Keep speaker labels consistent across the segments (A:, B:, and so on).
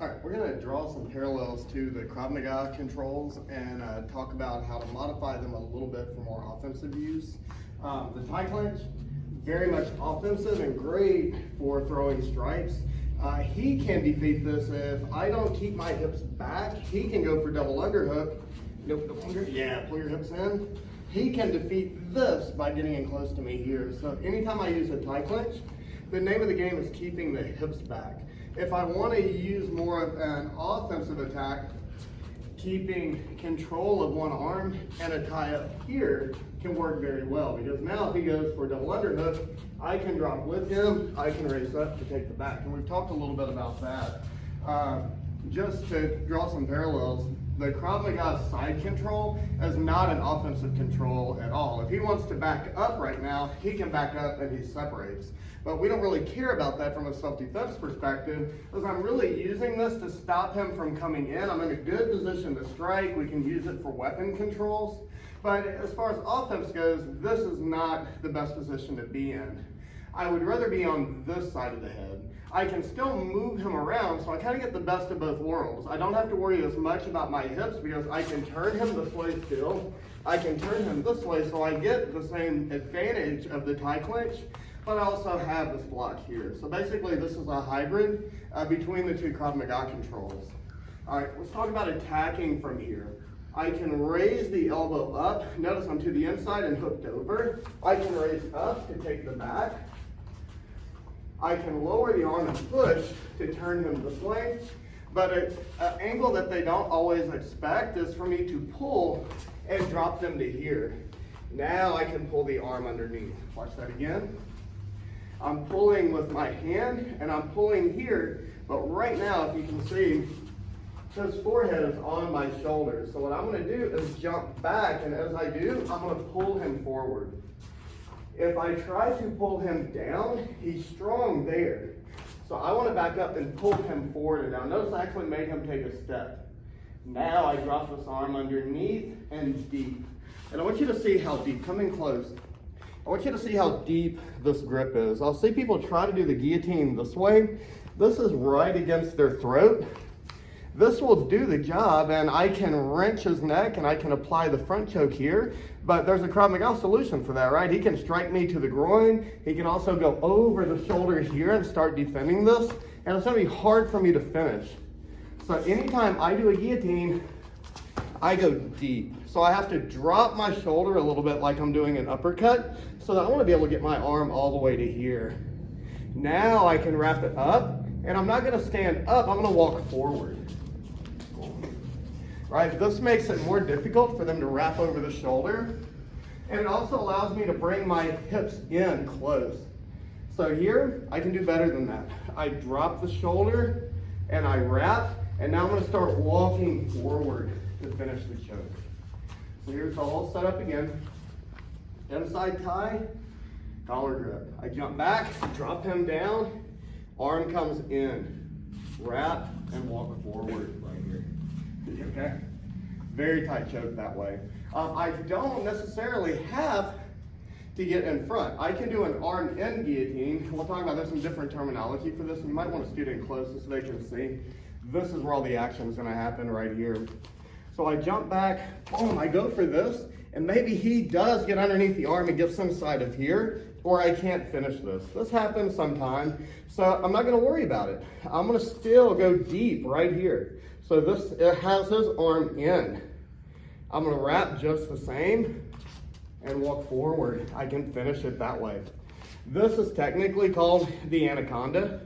A: All right, we're going to draw some parallels to the Krav Maga controls and talk about how to modify them a little bit for more offensive use. The tie clinch, very much offensive and great for throwing strikes. He can defeat this if I don't keep my hips back. He can go for double underhook. Yeah, pull your hips in. He can defeat this by getting in close to me here. So anytime I use a tie clinch, the name of the game is keeping the hips back. If I want to use more of an offensive attack, keeping control of one arm and a tie up here can work very well, because now if he goes for a double underhook, I can drop with him, I can raise up to take the back. And we've talked a little bit about that. Just to draw some parallels, the Krav Maga side control is not an offensive control at all. If he wants to back up right now, he can back up and he separates. But we don't really care about that from a self-defense perspective, because I'm really using this to stop him from coming in. I'm in a good position to strike. We can use it for weapon controls. But as far as offense goes, this is not the best position to be in. I would rather be on this side of the head. I can still move him around, so I kind of get the best of both worlds. I don't have to worry as much about my hips because I can turn him this way still. I can turn him this way, so I get the same advantage of the tie clinch, but I also have this block here. So basically this is a hybrid between the two Krav Maga controls. All right, let's talk about attacking from here. I can raise the elbow up. Notice I'm to the inside and hooked over. I can raise up to take the back. I can lower the arm and push to turn him this way. But an angle that they don't always expect is for me to pull and drop them to here. Now I can pull the arm underneath. Watch that again. I'm pulling with my hand and I'm pulling here, but right now, if you can see, his forehead is on my shoulders. So what I'm going to do is jump back, and as I do, I'm going to pull him forward. If I try to pull him down, he's strong there. So I want to back up and pull him forward and down. Notice I actually made him take a step. Now I drop this arm underneath and deep. And I want you to see how deep, come in close. I want you to see how deep this grip is. I'll see people try to do the guillotine this way. This is right against their throat. This will do the job, and I can wrench his neck and I can apply the front choke here, but there's a Krav Maga solution for that, right? He can strike me to the groin. He can also go over the shoulder here and start defending this, and it's gonna be hard for me to finish. So anytime I do a guillotine, I go deep. So I have to drop my shoulder a little bit like I'm doing an uppercut, so that I wanna be able to get my arm all the way to here. Now I can wrap it up, and I'm not gonna stand up, I'm gonna walk forward. Right, this makes it more difficult for them to wrap over the shoulder, and it also allows me to bring my hips in close. So here, I can do better than that. I drop the shoulder, and I wrap, and now I'm gonna start walking forward to finish the choke. So here's all set up again. Inside tie, collar grip. I jump back, drop him down, arm comes in, wrap, and walk forward right here. Okay? Very tight choke that way. I don't necessarily have to get in front. I can do an arm in guillotine. We'll talk about, there's some different terminology for this. You might want to scoot in close so they can see. This is where all the action is going to happen right here. So I jump back, boom, I go for this, and maybe he does get underneath the arm and gets some side of here, or I can't finish this. This happens sometime, so I'm not going to worry about it. I'm going to still go deep right here. So this, it has his arm in. I'm going to wrap just the same and walk forward. I can finish it that way. This is technically called the Anaconda.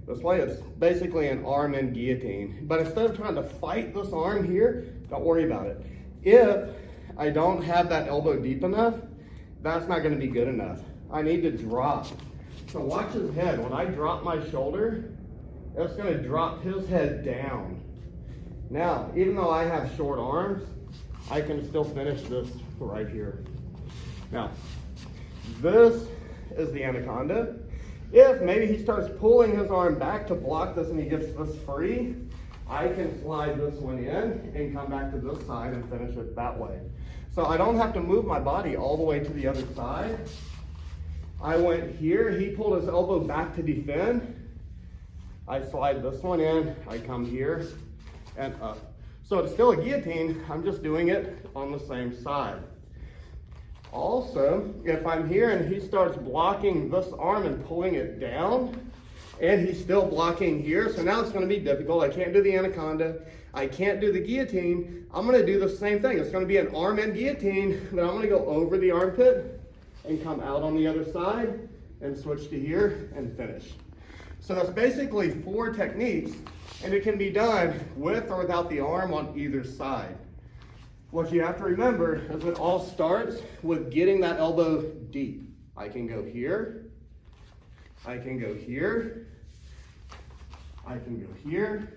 A: This way it's basically an arm in guillotine. But instead of trying to fight this arm here, don't worry about it. If I don't have that elbow deep enough, that's not going to be good enough. I need to drop. So watch his head. When I drop my shoulder, it's going to drop his head down. Now, even though I have short arms, I can still finish this right here. Now, this is the Anaconda. If maybe he starts pulling his arm back to block this and he gets this free, I can slide this one in and come back to this side and finish it that way. So I don't have to move my body all the way to the other side. I went here, he pulled his elbow back to defend. I slide this one in, I come here and up. So it's still a guillotine, I'm just doing it on the same side. Also, if I'm here and he starts blocking this arm and pulling it down, and he's still blocking here, so now it's going to be difficult. I can't do the anaconda, I can't do the guillotine. I'm going to do the same thing. It's going to be an arm and guillotine, but I'm going to go over the armpit and come out on the other side and switch to here and finish. So that's basically 4 techniques, and it can be done with or without the arm on either side. What you have to remember is it all starts with getting that elbow deep. I can go here, I can go here, I can go here,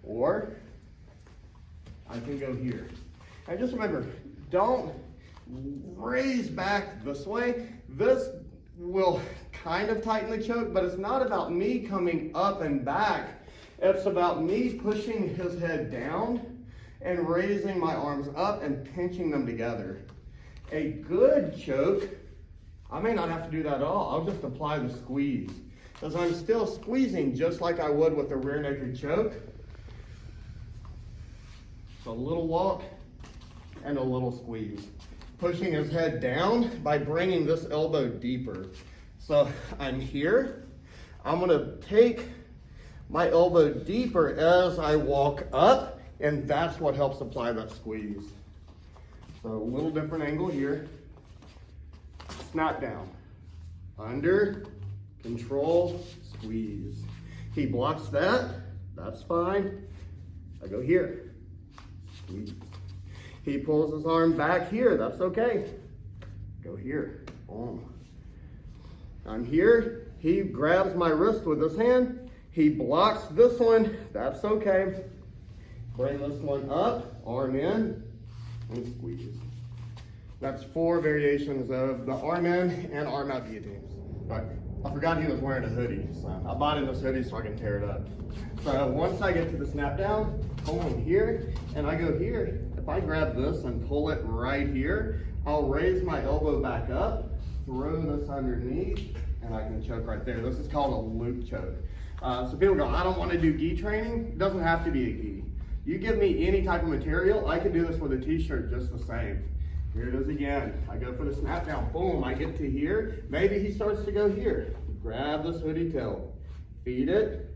A: or I can go here. And just remember, don't raise back this way. This will kind of tighten the choke, but it's not about me coming up and back. It's about me pushing his head down and raising my arms up and pinching them together. A good choke, I may not have to do that at all. I'll just apply the squeeze, because I'm still squeezing just like I would with a rear naked choke. So a little walk and a little squeeze. Pushing his head down by bringing this elbow deeper. So I'm here. I'm gonna take my elbow deeper as I walk up, and that's what helps apply that squeeze. So a little different angle here. Snap down. Under, control, squeeze. He blocks that, that's fine. I go here, squeeze. He pulls his arm back here, that's okay. Go here, boom. I'm here, he grabs my wrist with his hand, he blocks this one, that's okay. Bring this one up, arm in, and squeeze. That's 4 variations of the arm in and arm out guillotines. But I forgot he was wearing a hoodie, so I bought him this hoodie so I can tear it up. So once I get to the snap down, boom, here, and I go here. If I grab this and pull it right here, I'll raise my elbow back up, throw this underneath, and I can choke right there. This is called a loop choke. So people go, I don't want to do gi training. It doesn't have to be a gi. You give me any type of material, I can do this with a t-shirt just the same. Here it is again. I go for the snap down, boom, I get to here. Maybe he starts to go here. Grab this hoodie tail, feed it,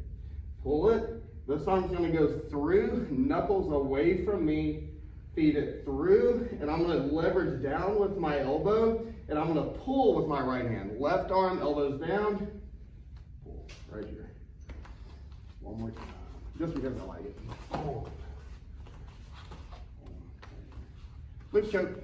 A: pull it. This arm's gonna go through, knuckles away from me, feed it through, and I'm gonna leverage down with my elbow, and I'm gonna pull with my right hand. Left arm, elbows down, pull, right here. One more time, just because I like it. Pull. Loop choke.